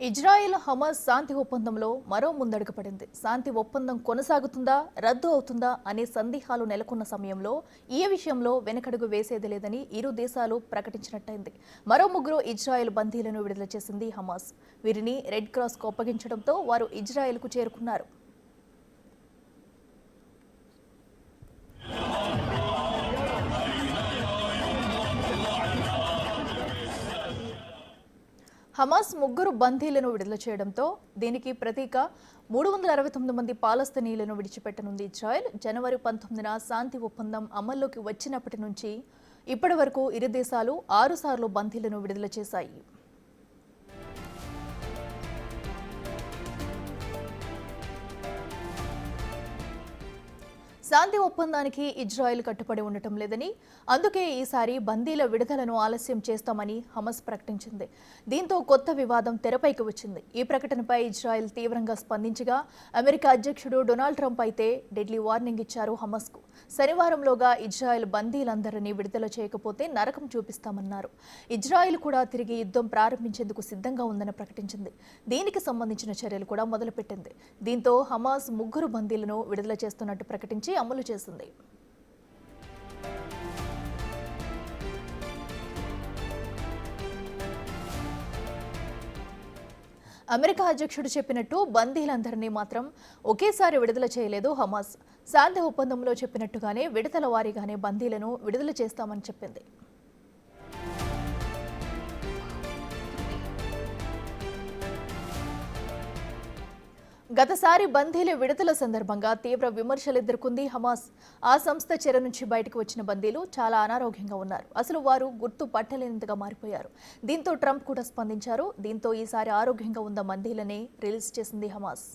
Israel Hamas శాంతి ఒప్పందంలో మరో ముందడుగు పడింది. శాంతి ఒప్పందం కొనసాగుతుందా, రద్దు అవుతుందా అనే సందేహాలు నెలకొన్న సమయంలో ఈ విషయంలో వెనకడుగు వేసేది లేదని ఇరు దేశాలు ప్రకటించినట్టయింది. మరో ముగ్గురు ఇజ్రాయెల్ బందీలను విడుదల చేసింది హమాస్. వీరిని రెడ్ క్రాస్కు అప్పగించడంతో వారు ఇజ్రాయెల్కు చేరుకున్నారు. హమాస్ ముగ్గురు బందీలను విడుదల చేయడంతో దీనికి ప్రతీక 369 మంది పాలస్తీనీయులను విడిచిపెట్టనుంది ఇజ్రాయెల్. జనవరి 19న శాంతి ఒప్పందం అమల్లోకి వచ్చినప్పటి నుంచి ఇప్పటి వరకు ఇరు దేశాలు 6 సార్లు బందీలను విడుదల చేశాయి. శాంతి ఒప్పందానికి ఇజ్రాయెల్ కట్టుబడి ఉండటం లేదని, అందుకే ఈసారి బందీల విడుదలను ఆలస్యం చేస్తామని హమాస్ ప్రకటించింది. దీంతో కొత్త వివాదం తెరపైకి వచ్చింది. ఈ ప్రకటనపై ఇజ్రాయెల్ తీవ్రంగా స్పందించగా అమెరికా అధ్యక్షుడు డొనాల్డ్ ట్రంప్ అయితే డెడ్లీ వార్నింగ్ ఇచ్చారు హమాస్కు. శనివారంలోగా ఇజ్రాయెల్ బందీలందరినీ విడుదల చేయకపోతే నరకం చూపిస్తామన్నారు. ఇజ్రాయెల్ కూడా తిరిగి యుద్ధం ప్రారంభించేందుకు సిద్ధంగా ఉందని ప్రకటించింది. దీనికి సంబంధించిన చర్యలు కూడా మొదలుపెట్టింది. దీంతో హమాస్ ముగ్గురు బందీలను విడుదల చేస్తున్నట్టు ప్రకటించి అమలు చేసింది. అమెరికా అధ్యక్షుడు చెప్పినట్టు బందీలందరినీ మాత్రం ఒకేసారి విడుదల చేయలేదు హమాస్. శాంతి ఒప్పందంలో చెప్పినట్టుగానే విడతల వారీగానే బందీలను విడుదల చేస్తామని చెప్పింది. గతసారి బందీల విడుదల సందర్భంగా తీవ్ర విమర్శలు ఎదుర్కొంది హమాస్. ఆ సంస్థ చెర నుంచి బయటకు వచ్చిన బందీలు చాలా అనారోగ్యంగా ఉన్నారు. అసలు వారు గుర్తు పట్టలేనంతగా మారిపోయారు. దీంతో ట్రంప్ కూడా స్పందించారు. దీంతో ఈసారి ఆరోగ్యంగా ఉన్న బందీలనే రిలీజ్ చేసింది హమాస్.